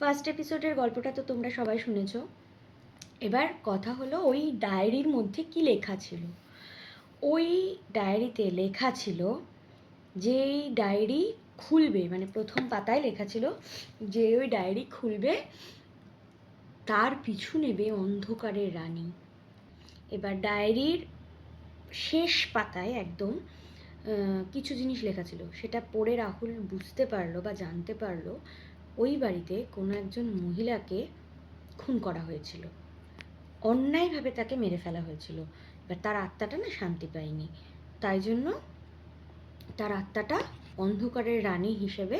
First এপিসোডের গল্পটা তো তোমরা সবাই শুনেছো। এবার কথা হলো ওই ডায়েরির মধ্যে কি লেখা ছিল। ওই ডায়েরিতে লেখা ছিল যে এই ডায়েরি খুলবে, মানে প্রথম পাতায় লেখা ছিল যে ওই ডায়েরি খুলবে তার পিছু নেবে অন্ধকারের রানী। এবার ডায়েরির শেষ পাতায় একদম কিছু জিনিস লেখা ছিল, সেটা পড়ে রাহুল বুঝতে পারলো বা জানতে পারলো ওই বাড়িতে কোনো একজন মহিলাকে খুন করা হয়েছিল, অন্যায়ভাবে তাকে মেরে ফেলা হয়েছিল। এবার তার আত্মাটা না শান্তি পায়নি, তাই জন্য তার আত্মাটা অন্ধকারের রানী হিসেবে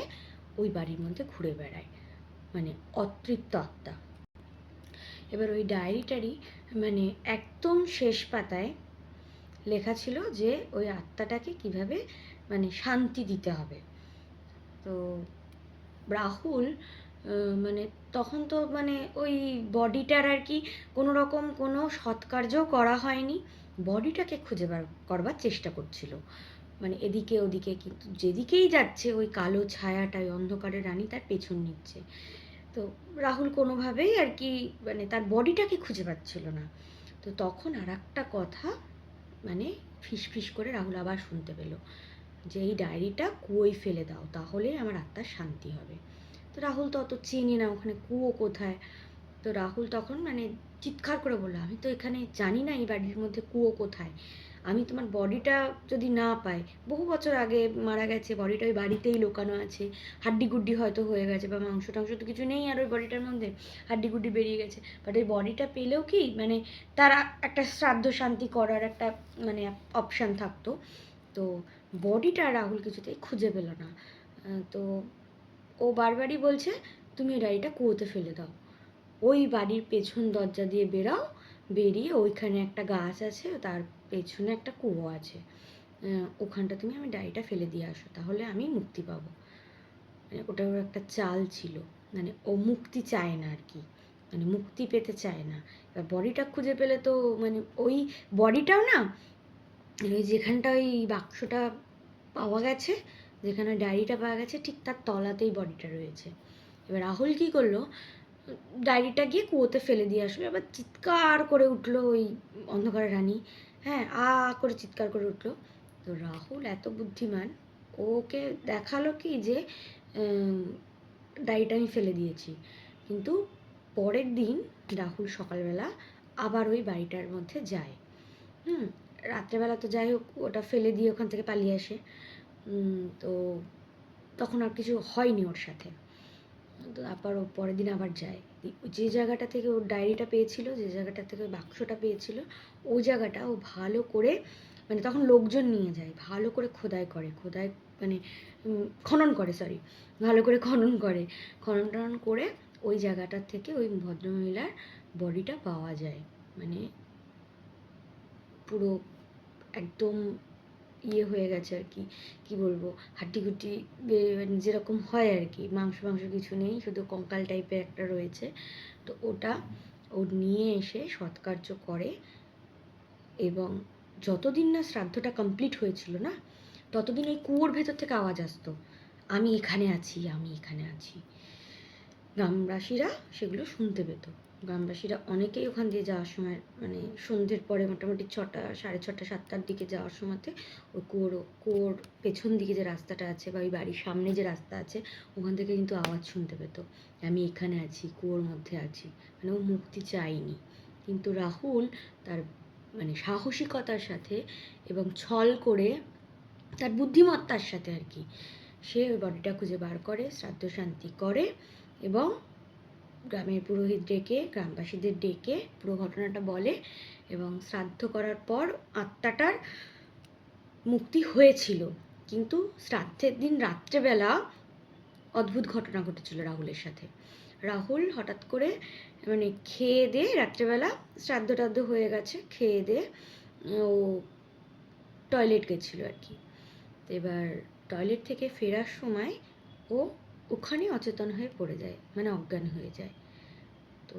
ওই বাড়ির মধ্যে ঘুরে বেড়ায়, মানে অতৃপ্ত আত্মা। এবার ওই ডায়েরিটারই মানে একদম শেষ পাতায় লেখা ছিল যে ওই আত্মাটাকে কিভাবে মানে শান্তি দিতে হবে। তো রাহুল মানে তখন তো মানে ওই বডিটার আর কি কোনো রকম কোনো সৎকার্যও করা হয়নি, বডিটাকে খুঁজে বার করবার চেষ্টা করছিল, মানে এদিকে ওদিকে, কিন্তু যেদিকেই যাচ্ছে ওই কালো ছায়াটা, ওই অন্ধকারের রানী তার পেছন নিচ্ছে। তো রাহুল কোনোভাবেই আর কি মানে তার বডিটাকে খুঁজে পাচ্ছিল না। তো তখন আর একটা কথা মানে ফিসফিস করে রাহুল আবার শুনতে পেল যে এই ডায়েরিটা কুয়োয় ফেলে দাও, তাহলে আমার আত্মার শান্তি হবে। তো রাহুল তো অত চেনে না ওখানে কুয়ো কোথায়। তো রাহুল তখন মানে চিৎকার করে বললো, আমি তো এখানে জানি না এই বাড়ির মধ্যে কুয়ো কোথায়, আমি তোমার বডিটা যদি না পাই, বহু বছর আগে মারা গেছে, বডিটা ওই বাড়িতেই লোকানো আছে, হাড্ডি গুড্ডি হয়তো হয়ে গেছে বা মাংস টাংস তো কিছু নেই আর ওই বডিটার মধ্যে, হাড্ডি গুড্ডি বেরিয়ে গেছে, বাট ওই বডিটা পেলেও কি মানে তারা একটা শ্রাদ্ধ শান্তি করার একটা মানে অপশান থাকতো। তো বডিটা রাহুল কিছুতেই খুঁজে পেল না। তো ও বারবারই বলছে তুমি এই ডায়েরিটা কুয়োতে ফেলে দাও, ওই বাড়ির পেছন দরজা দিয়ে বেরাও, বেরিয়ে ওইখানে একটা গাছ আছে, তার পেছনে একটা কুয়ো আছে, ওখানটা তুমি আমি ডায়েরিটা ফেলে দিয়ে আসো, তাহলে আমি মুক্তি পাবো। মানে ওটা ওর একটা চাল ছিল, মানে ও মুক্তি চায় না আর কি, মানে মুক্তি পেতে চায় না। এবার বডিটা খুঁজে পেলে তো মানে ওই বডিটাও না, ওই যেখানটা ওই বাক্সটা পাওয়া গেছে, যেখানে ডায়েরিটা পাওয়া গেছে ঠিক তার তলাতেই বডিটা রয়েছে। এবার রাহুল কী করলো, ডায়েরিটা গিয়ে কুয়োতে ফেলে দিয়ে আসলো। এবার চিৎকার করে উঠলো ওই অন্ধকারের রানী, হ্যাঁ করে চিৎকার করে উঠলো। তো রাহুল এত বুদ্ধিমান, ওকে দেখালো কি যে ডায়েরিটা আমি ফেলে দিয়েছি। কিন্তু পরের দিন রাহুল সকালবেলা আবার ওই বাড়িটার মধ্যে যায়। রাত্রেবেলা তো যাই হোক ওটা ফেলে দিয়ে ওখান থেকে পালিয়ে আসে। তো তখন আর কিছু হয়নি ওর সাথে। তো আবার ও পরের দিন আবার যায়, যে জায়গাটা থেকে ওর ডায়েরিটা পেয়েছিল, যে জায়গাটা থেকে বাক্সটা পেয়েছিল, ওই জায়গাটা ও ভালো করে মানে তখন লোকজন নিয়ে যায়, ভালো করে খোদাই করে, খোদাই মানে খনন করে, সরি, ভালো করে খনন করে, খনন টনন করে ওই জায়গাটার থেকে ওই ভদ্রমহিলার বডিটা পাওয়া যায়। মানে পুরো একদম ইয়ে হয়ে গেছে আর কি, কী বলবো, হাড্ডিগুড্ডি যেরকম হয় আর কি, মাংস মাংস কিছু নেই, শুধু কঙ্কাল টাইপের একটা রয়েছে। তো ওটা ও নিয়ে এসে সৎকার্য করে, এবং যতদিন না শ্রাদ্ধটা কমপ্লিট হয়েছিল না, ততদিন ওই কুয়োর ভেতর থেকে আওয়াজ আসতো, আমি এখানে আছি, আমি এখানে আছি। গ্রামবাসীরা সেগুলো শুনতে পেত। গ্রামবাসীরা অনেকেই ওখান দিয়ে যাওয়ার সময় মানে সন্ধ্যের পরে মোটামুটি 6টা, 6:30, 7টার দিকে যাওয়ার সময়তে ওই কুয়োর পেছন দিকে যে রাস্তাটা আছে বা ওই বাড়ির সামনে যে রাস্তা আছে, ওখান থেকে কিন্তু আওয়াজ শুনতে পেত, আমি এখানে আছি, কুয়োর মধ্যে আছি। মানে ও মুক্তি চায়নি, কিন্তু রাহুল তার মানে সাহসিকতার সাথে এবং ছল করে তার বুদ্ধিমত্তার সাথে আর কি সে ওই বডিটা খুঁজে বার করে, শ্রাদ্ধ শান্তি করে, এবং গ্রামের পুরোহিত ডেকে, গ্রামবাসীদের ডেকে পুরো ঘটনাটা বলে, এবং শ্রাদ্ধ করার পর আত্মাটার মুক্তি হয়েছিল। কিন্তু শ্রাদ্ধের দিন রাত্রেবেলা অদ্ভুত ঘটনা ঘটেছিল রাহুলের সাথে। রাহুল হঠাৎ করে মানে খেয়ে দিয়ে রাত্রেবেলা, শ্রাদ্ধ টাদ্ধ হয়ে গেছে, খেয়ে দিয়ে ও টয়লেট গেছিলো আর কি। এবার টয়লেট থেকে ফেরার সময় ও ওখানে অচেতন হয়ে পড়ে যায়, মানে অজ্ঞান হয়ে যায়। তো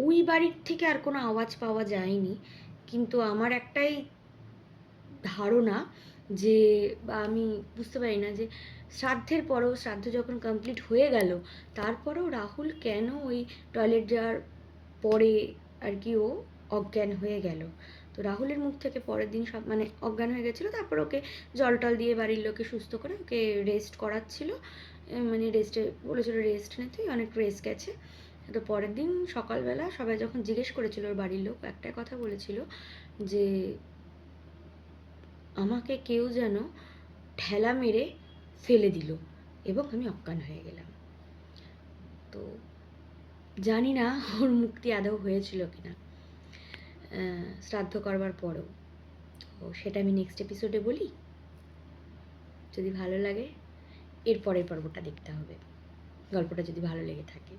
ওই বাড়ির থেকে আর কোনো আওয়াজ পাওয়া যায়নি, কিন্তু আমার একটাই ধারণা যে, বা আমি বুঝতে পারি না যে শ্রাদ্ধের পরেও, শ্রাদ্ধ যখন কমপ্লিট হয়ে গেল, তারপরেও রাহুল কেন ওই টয়লেট যাওয়ার পরে আর কি ও অজ্ঞান হয়ে গেল। তো রাহুলের মুখ থেকে পরের দিন সব মানে অজ্ঞান হয়ে গেছিলো, তারপর ওকে জল টল দিয়ে বাড়ির লোকে সুস্থ করে ওকে রেস্ট করাচ্ছিল, মানে রেস্টে বলেছিল রেস্ট নিতে, অনেক রেস্ট গেছে। তো পরের দিন সকালবেলা সবাই যখন জিজ্ঞেস করেছিল ওর বাড়ির লোক, একটাই কথা বলেছিল যে আমাকে কেউ যেন ঠেলা মেরে ফেলে দিল এবং আমি অজ্ঞান হয়ে গেলাম। তো জানি না ওর মুক্তি আদৌ হয়েছিল কিনা শ্রাদ্ধ করবার পরেও। তো সেটা আমি নেক্সট এপিসোডে বলি। যদি ভালো লাগে এর পরের পর্বটা দেখতে হবে, গল্পটা যদি ভালো লেগে থাকে।